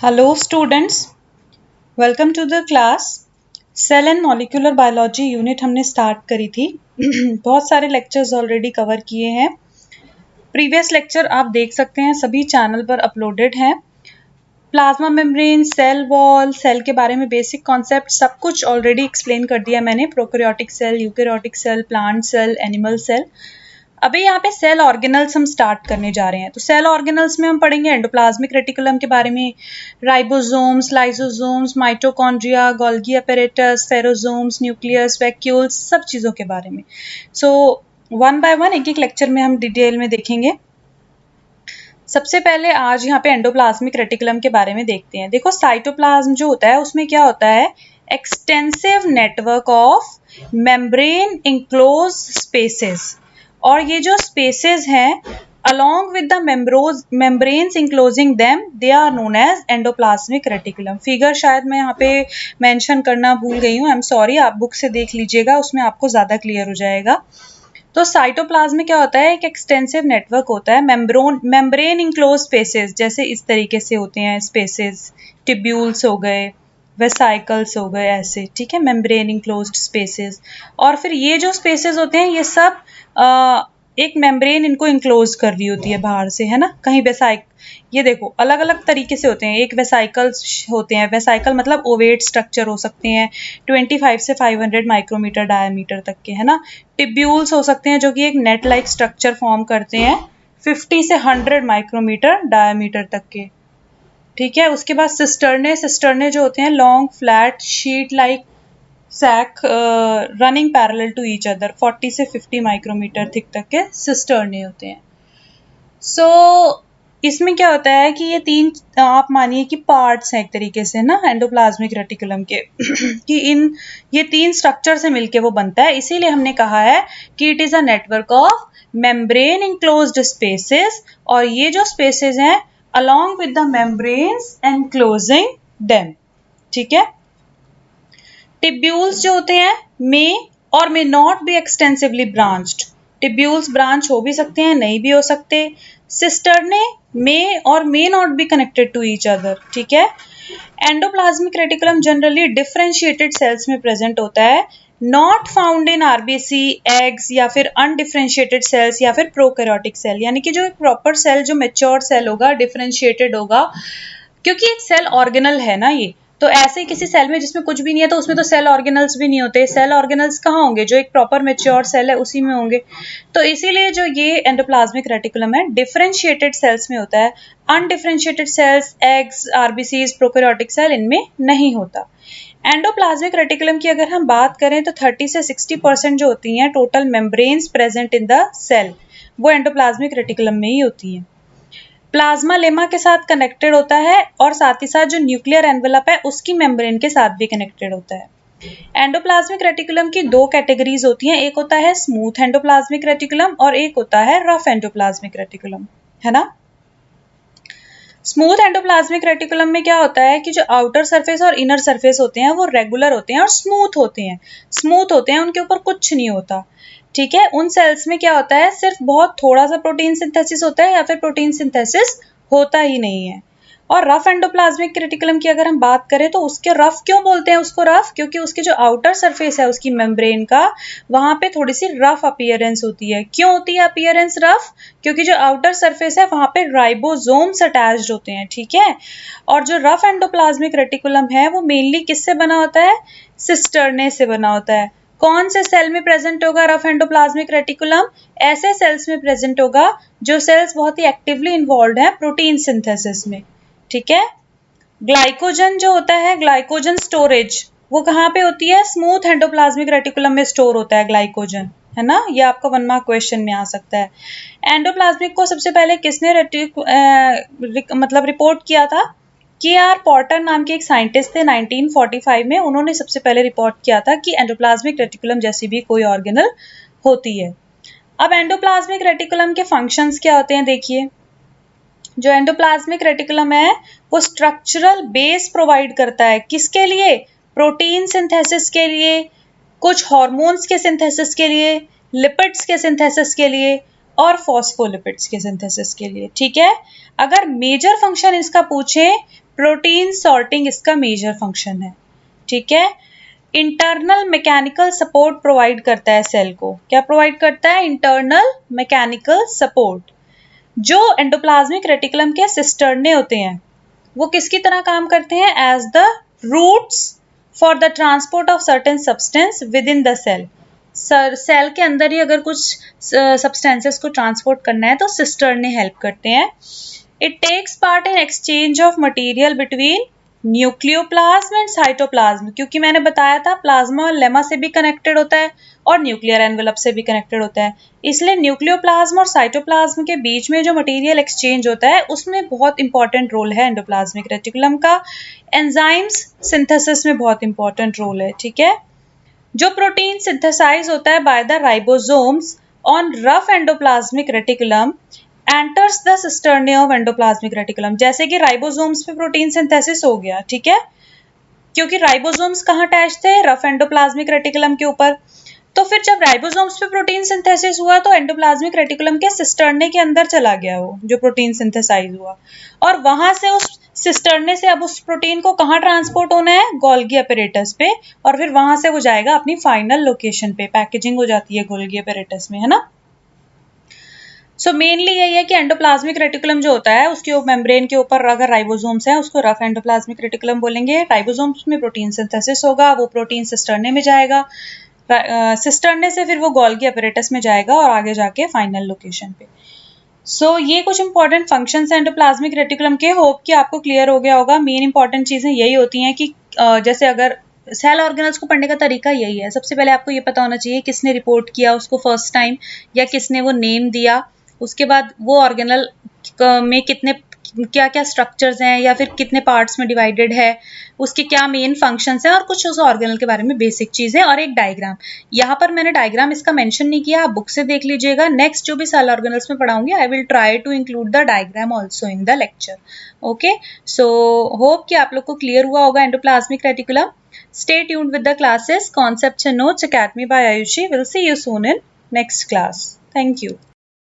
Hello students, welcome to the class. Cell and molecular biology unit हमने start करी थी। बहुत सारे लेक्चर्स ऑलरेडी कवर किए हैं। प्रीवियस लेक्चर आप देख सकते हैं, सभी चैनल पर अपलोडेड हैं। Plasma membrane, cell wall, cell के बारे में बेसिक कॉन्सेप्ट सब कुछ ऑलरेडी एक्सप्लेन कर दिया मैंने। Prokaryotic cell, eukaryotic cell, plant cell, animal cell. अभी यहाँ पे सेल ऑर्गेनल्स हम स्टार्ट करने जा रहे हैं। तो सेल ऑर्गेनल्स में हम पढ़ेंगे एंडोप्लाज्मिक रेटिकुलम के बारे में, ribosomes, lysosomes, mitochondria, Golgi apparatus, peroxisomes, nucleus, vacuoles, सब चीज़ों के बारे में। सो वन बाय वन एक एक लेक्चर में हम डिटेल में देखेंगे। सबसे पहले आज यहाँ पे एंडोप्लाज्मिक रेटिकुलम के बारे में देखते हैं। देखो, साइटोप्लाज्म जो होता है उसमें क्या होता है, extensive network of membrane enclose spaces. और ये जो स्पेसेस हैं along with the membranes enclosing them, they are known as endoplasmic reticulum. Figure शायद मैं यहाँ पे मेंशन करना भूल गई हूँ, आई एम सॉरी, आप बुक से देख लीजिएगा, उसमें आपको ज़्यादा क्लियर हो जाएगा। तो साइटोप्लाज्म में क्या होता है, एक एक्सटेंसिव नेटवर्क होता है, मेम्ब्रेन इंक्लोज स्पेसेस, जैसे इस तरीके से होते हैं स्पेसेस, टिब्यूल्स हो गए, वेसाइकल्स हो गए, ऐसे, ठीक है, मेम्ब्रेन इंक्लोज्ड स्पेसेस। और फिर ये जो स्पेसेस होते हैं ये सब एक मेम्ब्रेन इनको इंक्लोज कर रही होती है बाहर से, है ना। कहीं ये देखो अलग अलग तरीके से होते हैं। एक वेसाइकल्स होते हैं, वेसाइकल मतलब ओवेट स्ट्रक्चर हो सकते हैं 25 से 500 माइक्रोमीटर डायमीटर तक के, है ना। टिब्यूल्स हो सकते हैं जो कि एक नेट लाइक स्ट्रक्चर फॉर्म करते हैं 50 से 100 माइक्रोमीटर डायमीटर तक के, ठीक है। उसके बाद सिस्टर्ने जो होते हैं long flat sheet like sac running parallel to each other, 40 से 50 माइक्रोमीटर थिक तक के सिस्टर्ने होते हैं। सो इसमें क्या होता है कि ये तीन आप मानिए कि पार्ट्स हैं एक तरीके से ना एंडोप्लाज्मिक रेटिकुलम के कि ये तीन स्ट्रक्चर से मिलके वो बनता है। इसीलिए हमने कहा है कि it is a network of membrane enclosed spaces, और ये जो स्पेसेस हैं along with the membranes enclosing them, ठीक है। टिब्यूल्स जो होते हैं मे और may not B extensively branched, tubules branch हो भी सकते हैं, नहीं भी हो सकते। सिस्टर्ने मे और may not be connected to each other, ठीक है। Endoplasmic reticulum generally differentiated cells में प्रेजेंट होता है, not found in RBC, eggs या फिर अनडिफरेंशिएटेड सेल्स या फिर प्रोकैरियोटिक सेल। यानी कि जो एक प्रॉपर सेल, जो मैच्योर सेल होगा, डिफरेंशिएटेड होगा, क्योंकि एक सेल ऑर्गेनल है ना ये। तो ऐसे किसी सेल में जिसमें कुछ भी नहीं है तो उसमें तो सेल ऑर्गेनल्स भी नहीं होते। सेल ऑर्गेनल्स कहाँ होंगे, जो एक प्रॉपर मैच्योर सेल है उसी में होंगे। तो इसीलिए जो ये एंडोप्लाज्मिक रेटिकुलम है डिफरेंशिएटेड सेल्स में होता है, undifferentiated cells, eggs, RBCs, prokaryotic cell इनमें नहीं होता। एंडोप्लाज्मिक रेटिकुलम की अगर हम बात करें तो 30 से 60% जो होती हैं total membranes present in the cell, वो एंडोप्लाज्मिक रेटिकुलम में ही होती हैं। प्लाज्मा लेमा के साथ कनेक्टेड होता है और साथ ही साथ जो न्यूक्लियर एनवेलप है उसकी मेम्ब्रेन के साथ भी कनेक्टेड होता है। एंडोप्लाज्मिक रेटिकुलम की दो कैटेगरीज होती हैं, एक होता है स्मूथ एंडोप्लाज्मिक रेटिकुलम और एक होता है रफ एंडोप्लाज्मिक रेटिकुलम, है ना। स्मूथ एंडोप्लाज्मिक रेटिकुलम में क्या होता है कि जो आउटर सरफेस और इनर सरफेस होते हैं वो रेगुलर होते हैं और स्मूथ होते हैं, उनके ऊपर कुछ नहीं होता, ठीक है। उन सेल्स में क्या होता है, सिर्फ बहुत थोड़ा सा प्रोटीन सिंथेसिस होता है या फिर प्रोटीन सिंथेसिस होता ही नहीं है। और रफ एंडोप्लाज्मिक रेटिकुलम की अगर हम बात करें तो उसके रफ क्यों बोलते हैं उसको रफ, क्योंकि उसके जो आउटर सरफेस है उसकी मेम्ब्रेन का, वहां पे थोड़ी सी रफ अपीयरेंस होती है। क्यों होती है अपीयरेंस रफ, क्योंकि जो आउटर सरफेस है वहां पे राइबोसोम्स अटैच्ड होते हैं, ठीक है। और जो रफ एंडोप्लाज्मिक रेटिकुलम है वो मेनली किससे बना होता है, सिस्टर्ने से बना होता है। कौन से सेल में प्रेजेंट होगा रफ एंडोप्लाज्मिक रेटिकुलम, ऐसे सेल्स में प्रेजेंट होगा जो सेल्स बहुत ही एक्टिवली इन्वॉल्व है प्रोटीन सिंथेसिस में, ठीक है। ग्लाइकोजन जो होता है, ग्लाइकोजन स्टोरेज, वो कहाँ पे होती है, स्मूथ एंडोप्लाज्मिक रेटिकुलम में स्टोर होता है ग्लाइकोजन, है ना। ये आपका 1 मार्क क्वेश्चन में आ सकता है। एंडोप्लाज्मिक को सबसे पहले किसने मतलब रिपोर्ट किया था, KR पोर्टर नाम के एक साइंटिस्ट थे 1945 में, उन्होंने सबसे पहले रिपोर्ट किया था कि एंडोप्लाज्मिक रेटिकुलम जैसी भी कोई ऑर्गेनल होती है। अब एंडोप्लाज्मिक रेटिकुलम के फंक्शंस क्या होते हैं, देखिए। जो एंडोप्लाज्मिक रेटिकुलम है वो स्ट्रक्चरल बेस प्रोवाइड करता है, किसके लिए, प्रोटीन सिंथेसिस के लिए, कुछ हार्मोन्स के सिंथेसिस के लिए, लिपिड्स के सिंथेसिस के लिए और फॉस्फोलिपिड्स के सिंथेसिस के लिए, ठीक है। अगर मेजर फंक्शन इसका पूछें प्रोटीन सॉर्टिंग इसका मेजर फंक्शन है, ठीक है। इंटरनल मैकेनिकल सपोर्ट प्रोवाइड करता है सेल को। क्या प्रोवाइड करता है? Internal mechanical support. जो एंडोप्लाज्मिक रेटिकुलम के सिस्टर्ने होते हैं वो किसकी तरह काम करते हैं? As the routes for the transport of certain substance within the cell. Cell के अंदर ही अगर कुछ सब्सटेंसेस को ट्रांसपोर्ट करना है तो सिस्टर्ने हेल्प करते हैं। It takes part in exchange of material between nucleoplasm and cytoplasm, क्योंकि मैंने बताया था प्लाज्मा और लेमा से भी कनेक्टेड होता है और न्यूक्लियर एनवेलप से भी कनेक्टेड होता है, इसलिए न्यूक्लियोप्लाज्म और साइटोप्लाज्म के बीच में जो मटेरियल एक्सचेंज होता है उसमें बहुत इंपॉर्टेंट रोल है एंडोप्लाज्मिक रेटिकुलम का। एंजाइम्स सिंथेसिस में बहुत इंपॉर्टेंट रोल है, ठीक है। जो प्रोटीन सिंथेसाइज होता है by the ribosomes on rough endoplasmic reticulum enters the cisternae of endoplasmic reticulum. जैसे कि राइबोसोम्स पे प्रोटीन सिंथेसिस हो गया, ठीक है, क्योंकि राइबोसोम्स कहाँ अटैच थे? रफ एंडोप्लाज्मिक रेटिकुलम के ऊपर। तो फिर जब राइबोसोम्स पे प्रोटीन सिंथेसिस हुआ तो एंडोप्लाज्मिक रेटिकुलम के सिस्टर्ने के अंदर चला गया वो जो प्रोटीन सिंथेसाइज हुआ, और वहां से उस सिस्टर्ने से अब उस प्रोटीन को कहाँ ट्रांसपोर्ट होना है? गोल्गी अपैरेटस पे, और फिर वहां से वो जाएगा अपनी फाइनल लोकेशन पे, पैकेजिंग हो जाती है गोल्गी अपैरेटस में, है ना। सो मेनली यही है कि एंडोप्लाज्मिक रेटिकुलम जो होता है उसके मेम्ब्रेन के ऊपर अगर राइबोसोम्स है उसको रफ एंडोप्लाज्मिक रेटिकुलम बोलेंगे। राइबोसोम्स में प्रोटीन सिंथेसिस होगा, वो प्रोटीन सिस्टर्ने में जाएगा, सिस्टर्ने से फिर वो गोल्गी अपैरेटस में जाएगा और आगे जाके फाइनल लोकेशन पे। सो ये कुछ इंपॉर्टेंट फंक्शंस हैं एंडोप्लाज्मिक रेटिकुलम के। होप कि आपको क्लियर हो गया होगा। मेन इंपॉर्टेंट चीजें यही होती हैं कि जैसे अगर सेल ऑर्गेनल्स को पढ़ने का तरीका यही है, सबसे पहले आपको ये पता होना चाहिए किसने रिपोर्ट किया उसको फर्स्ट टाइम, या किसने वो नेम दिया, उसके बाद वो ऑर्गेनल में कितने क्या क्या स्ट्रक्चर्स हैं या फिर कितने पार्ट्स में डिवाइडेड है, उसके क्या मेन फंक्शंस हैं, और कुछ उस ऑर्गेनल के बारे में बेसिक चीजें, और एक डायग्राम। यहाँ पर मैंने डायग्राम इसका मेंशन नहीं किया, आप बुक से देख लीजिएगा। नेक्स्ट जो भी सेल ऑर्गेनल्स में पढ़ाऊंगी I will try to include the diagram also in the lecture. Okay, so hope कि आप लोग को क्लियर हुआ होगा endoplasmic reticulum. Stay tuned with the classes, concepts and notes, Academy by Ayushi. We'll see you soon in next class. Thank you.